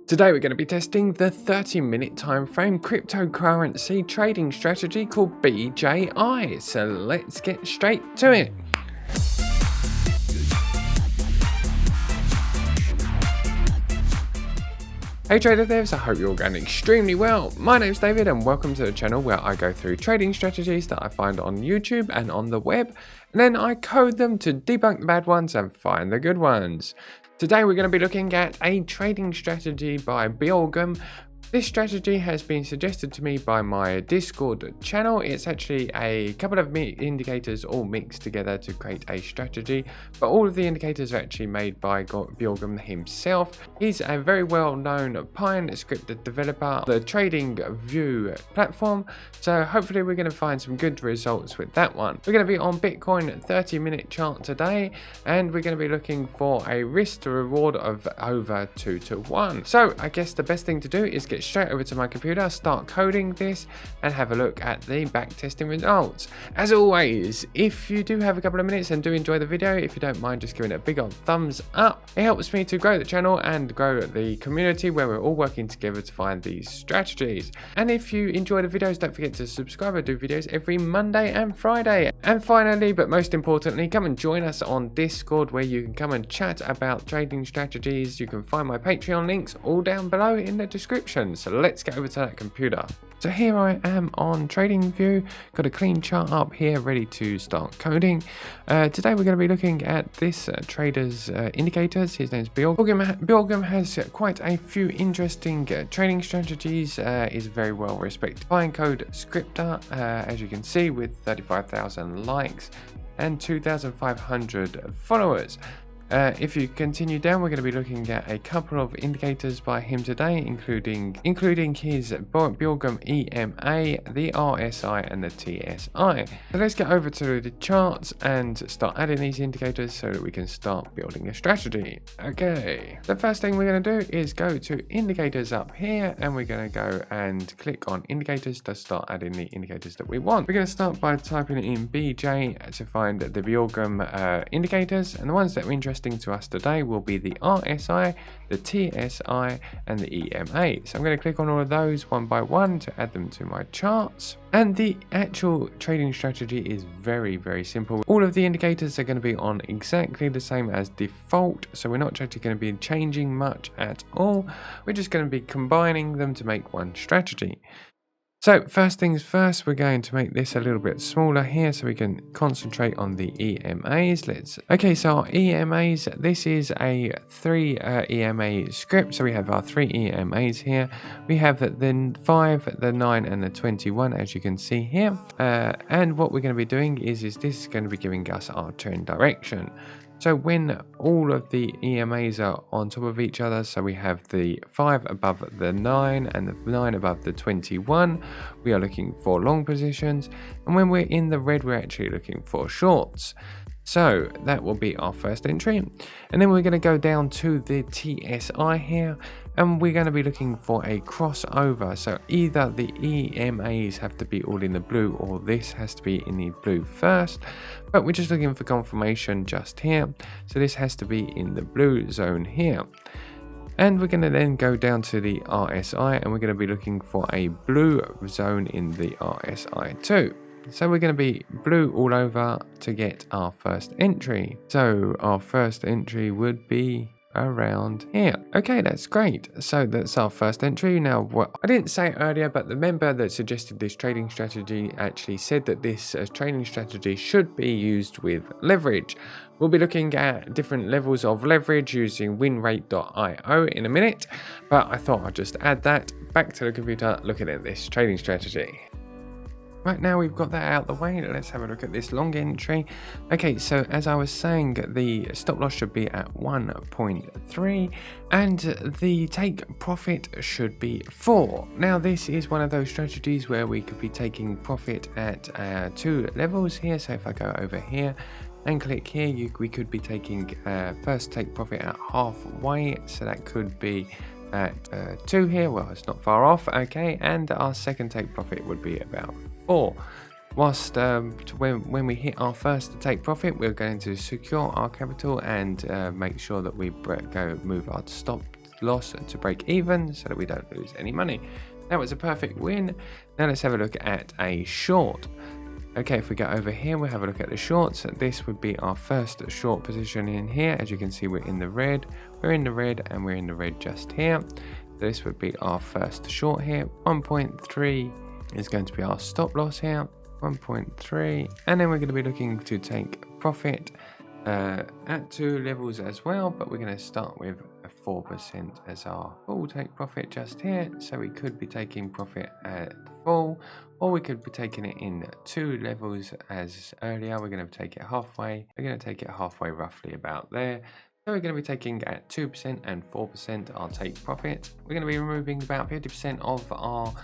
Today we're going to be testing the 30-minute time frame cryptocurrency trading strategy called BJI. So let's get straight to it. Hey trader devs, I hope you're all going extremely well. My name's David and welcome to the channel where I go through trading strategies that I find on YouTube and on the web, and then I code them to debunk the bad ones and find the good ones. Today we're going to be looking at a trading strategy by Bjorgum. This strategy has been suggested to me by my Discord channel. It's actually a couple of indicators all mixed together to create a strategy, but all of the indicators are actually made by Bjorgum himself. He's a very well-known Python scripted developer, the Trading View platform, so hopefully we're going to find some good results with that one. We're going to be on Bitcoin 30-minute chart today, and we're going to be looking for a risk to reward of over 2 to 1. So I guess the best thing to do is get straight over to my computer, start coding this, and have a look at the backtesting results. As always, if you do have a couple of minutes and do enjoy the video, if you don't mind just giving it a big old thumbs up, it helps me to grow the channel and grow the community where we're all working together to find these strategies. And if you enjoy the videos, don't forget to subscribe. I do videos every Monday and Friday. And finally, but most importantly, come and join us on Discord where you can come and chat about trading strategies. You can find my Patreon links all down below in the description. So let's get over to that computer. So here I am on TradingView, got a clean chart up here ready to start coding. Today we're going to be looking at this trader's indicators. His name's Bjorgum. Bjorgum has quite a few interesting trading strategies. Is a very well respected Python code scripter, as you can see, with 35,000 likes and 2,500 followers. If you continue down, we're going to be looking at a couple of indicators by him today, including his Bjorgum EMA, the RSI and the TSI. So let's get over to the charts and start adding these indicators so that we can start building a strategy. Okay, the first thing we're going to do is go to indicators up here, and we're going to go and click on indicators to start adding the indicators that we want. We're going to start by typing in BJ to find the Bjorgum indicators, and the ones that are interesting to us today will be the RSI, the TSI and the EMA. So I'm going to click on all of those one by one to add them to my charts. And the actual trading strategy is very, very simple. All of the indicators are going to be on exactly the same as default, so we're not actually going to be changing much at all. We're just going to be combining them to make one strategy. So first things first, we're going to make this a little bit smaller here so we can concentrate on the EMAs. Okay, so our EMAs, this is a 3 EMA script. So we have our 3 EMAs here. We have the 5, the 9 and the 21, as you can see here. And what we're going to be doing is this is going to be giving us our trend direction. So when all of the EMAs are on top of each other, so we have the 5 above the 9 and the 9 above the 21, we are looking for long positions. And when we're in the red, we're actually looking for shorts. So that will be our first entry. And then we're going to go down to the TSI here, and we're going to be looking for a crossover. So either the EMAs have to be all in the blue, or this has to be in the blue first. But we're just looking for confirmation just here. So this has to be in the blue zone here. And we're going to then go down to the RSI, and we're going to be looking for a blue zone in the RSI too. So we're going to be blue all over to get our first entry. So our first entry would be around here. Okay, that's great. So that's our first entry. Now, what I didn't say earlier, but the member that suggested this trading strategy actually said that this trading strategy should be used with leverage. We'll be looking at different levels of leverage using winrate.io in a minute, but I thought I'd just add that back to the computer looking at this trading strategy. Right, now we've got that out of the way, let's have a look at this long entry. Okay, so as I was saying, the stop loss should be at 1.3 and the take profit should be 4. Now this is one of those strategies where we could be taking profit at 2 levels here. So if I go over here and click here, we could be taking first take profit at halfway, so that could be at 2 here. Well, it's not far off. Okay, and our second take profit would be about 4. Whilst when we hit our first take profit, we're going to secure our capital and make sure that we move our stop loss to break even so that we don't lose any money. That was a perfect win. Now let's have a look at a short. Okay, if we go over here, we'll have a look at the shorts. This would be our first short position in here. As you can see, we're in the red, and we're in the red just here. So this would be our first short here. 1.3 is going to be our stop loss here. 1.3, and then we're going to be looking to take profit at 2 levels as well, but we're going to start with a 4% as our full take profit just here. So we could be taking profit at full, or we could be taking it in 2 levels as earlier. We're going to take it halfway. We're going to take it halfway roughly about there. So we're going to be taking at 2% and 4% our take profit. We're going to be removing about 50% of our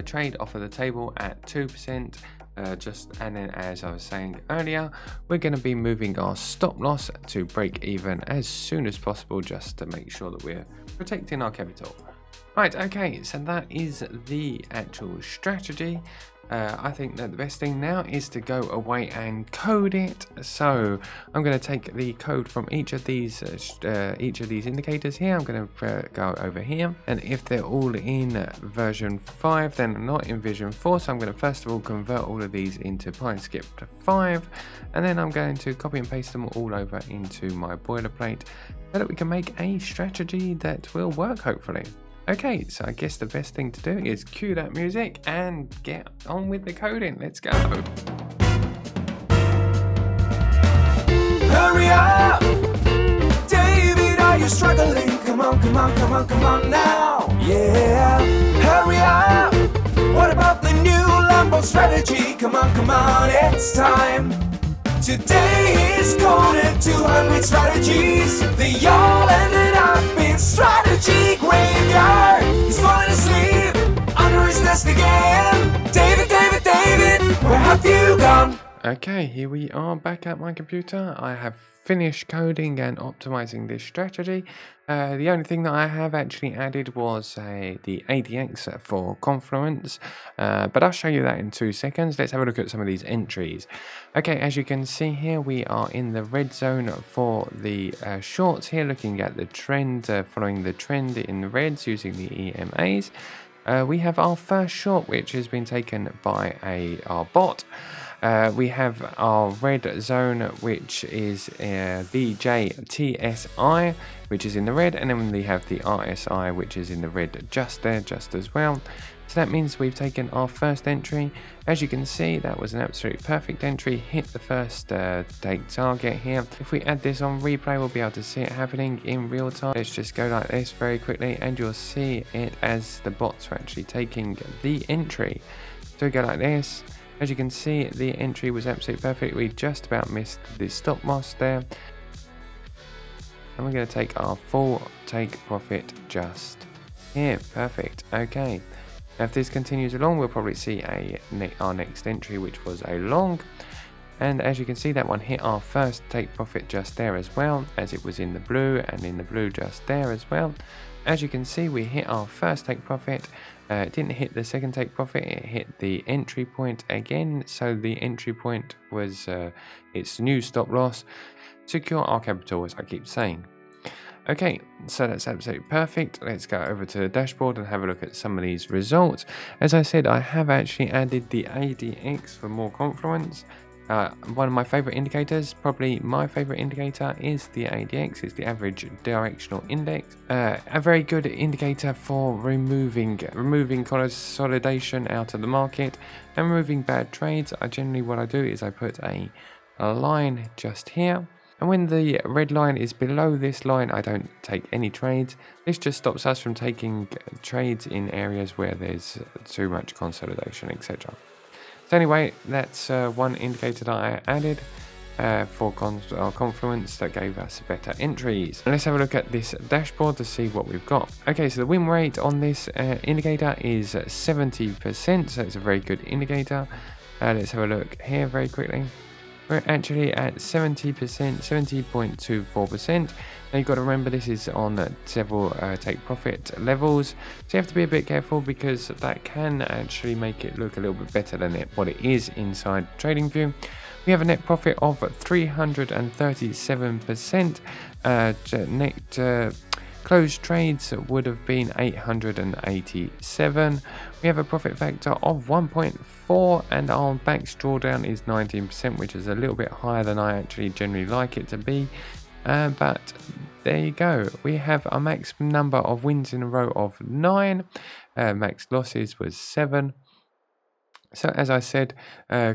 trade off of the table at 2%. And then, as I was saying earlier, we're going to be moving our stop loss to break even as soon as possible, just to make sure that we're protecting our capital. Right, okay, so that is the actual strategy. I think that the best thing now is to go away and code it. So I'm going to take the code from each of these indicators here. I'm going to go over here, and if they're all in version 5, then not in version 4. So I'm going to first of all convert all of these into PineScript 5, and then I'm going to copy and paste them all over into my boilerplate so that we can make a strategy that will work, hopefully. Okay, so I guess the best thing to do is cue that music and get on with the coding. Let's go. Hurry up! David, are you struggling? Come on, come on, come on, come on now. Yeah, hurry up! What about the new Lambo strategy? Come on, it's time. Today is coded 200 strategies. They all ended up in strategy graveyard. He's falling asleep under his desk again. David, where have you gone? Okay, here we are back at my computer. I have finished coding and optimizing this strategy. The only thing that I have actually added was the ADX for Confluence, but I'll show you that in 2 seconds. Let's have a look at some of these entries. Okay, as you can see here, we are in the red zone for the shorts here, looking at the trend, following the trend in the reds using the EMAs. We have our first short, which has been taken by our bot. We have our red zone, which is BJTSI, which is in the red, and then we have the RSI, which is in the red just as well. So that means we've taken our first entry. As you can see, that was an absolute perfect entry, hit the first take target here. If we add this on replay, we'll be able to see it happening in real time. Let's just go like this very quickly, and you'll see it as the bots are actually taking the entry. So we go like this. As you can see, the entry was absolutely perfect. We just about missed the stop loss there. And we're going to take our full take profit just here. Perfect. Okay. Now if this continues along, we'll probably see our next entry, which was a long. And as you can see, that one hit our first take profit just there as well, as it was in the blue, and in the blue just there as well. As you can see, we hit our first take profit. It didn't hit the second take profit, it hit the entry point again. So the entry point was its new stop loss. Secure our capital, as I keep saying. Okay, so that's absolutely perfect. Let's go over to the dashboard and have a look at some of these results. As I said, I have actually added the ADX for more confluence. One of my favorite indicators, probably my favorite indicator, is the ADX. It's the average directional index. A very good indicator for removing consolidation out of the market and removing bad trades. What I do is I put a line just here. And when the red line is below this line, I don't take any trades. This just stops us from taking trades in areas where there's too much consolidation, etc. So anyway, that's one indicator that I added for our confluence that gave us better entries. Let's have a look at this dashboard to see what we've got. Okay, so the win rate on this indicator is 70%, so it's a very good indicator. Let's have a look here very quickly. We're actually at 70%, 70.24%. Now you've got to remember this is on several take profit levels. So you have to be a bit careful, because that can actually make it look a little bit better than what it is inside TradingView. We have a net profit of 337%. Net Closed trades would have been 887. We have a profit factor of 1.4 and our max drawdown is 19%, which is a little bit higher than I actually generally like it to be. But there you go. We have a max number of wins in a row of 9. Max losses was 7. So as I said,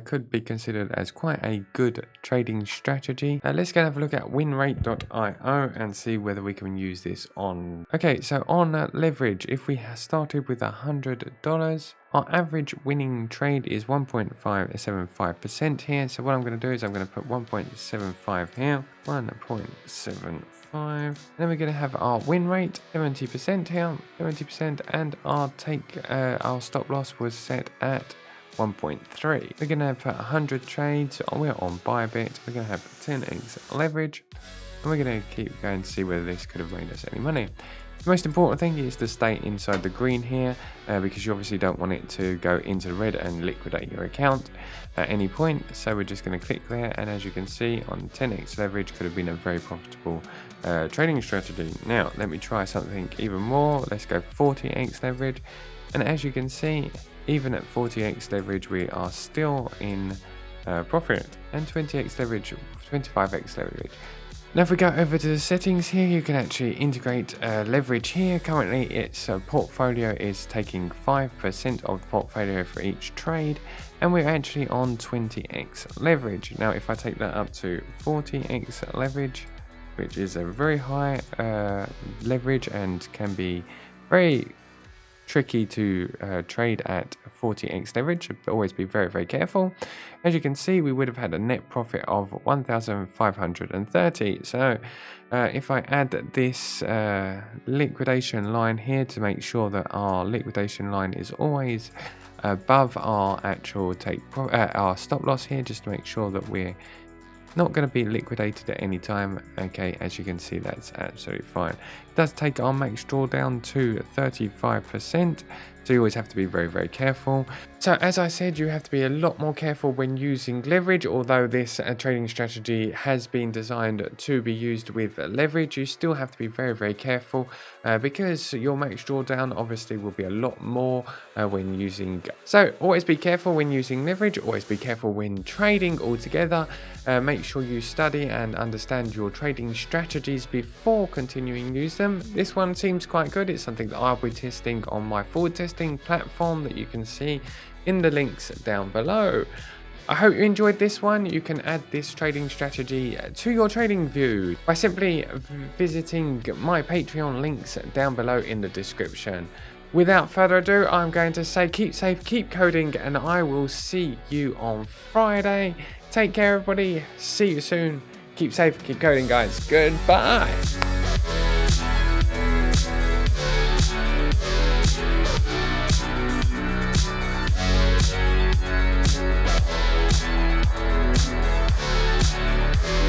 could be considered as quite a good trading strategy. Let's go and have a look at winrate.io and see whether we can use this on. Okay, so on leverage, if we started with $100, our average winning trade is 1.575% here. So what I'm going to do is I'm going to put 1.75 here, 1.75. And then we're going to have our win rate 70% here, 70%, and our stop loss was set at 1.3. We're going to put 100 trades. We're on Bybit. We're going to have 10x leverage, and we're going to keep going to see whether this could have made us any money. The most important thing is to stay inside the green here, because you obviously don't want it to go into the red and liquidate your account at any point. So we're just going to click there, and as you can see, on 10x leverage could have been a very profitable trading strategy. Now let me try something even more. Let's go 40x leverage, and as you can see, even at 40x leverage we are still in profit, and 20x leverage, 25x leverage. Now if we go over to the settings here, you can actually integrate leverage here. Currently its portfolio is taking 5% of the portfolio for each trade, and we're actually on 20x leverage. Now if I take that up to 40x leverage, which is a very high leverage and can be very tricky to trade at 40x leverage, but always be very, very careful. As you can see, we would have had a net profit of 1,530. So if I add this liquidation line here to make sure that our liquidation line is always above our actual our stop loss here, just to make sure that we're not going to be liquidated at any time. Okay, as you can see, that's absolutely fine. It does take our max drawdown to 35%, so you always have to be very, very careful. So as I said, you have to be a lot more careful when using leverage. Although this trading strategy has been designed to be used with leverage, you still have to be very, very careful because your max drawdown obviously will be a lot more when using. So always be careful when using leverage, always be careful when trading altogether. Make sure you study and understand your trading strategies before continuing to use them. This one seems quite good. It's something that I'll be testing on my forward testing platform that you can see in the links down below. I hope you enjoyed this one. You can add this trading strategy to your trading view by simply visiting my Patreon links down below in the description. Without further ado, I'm going to say keep safe, keep coding, and I will see you on Friday. Take care, everybody. See you soon. Keep safe, keep coding, guys. Goodbye.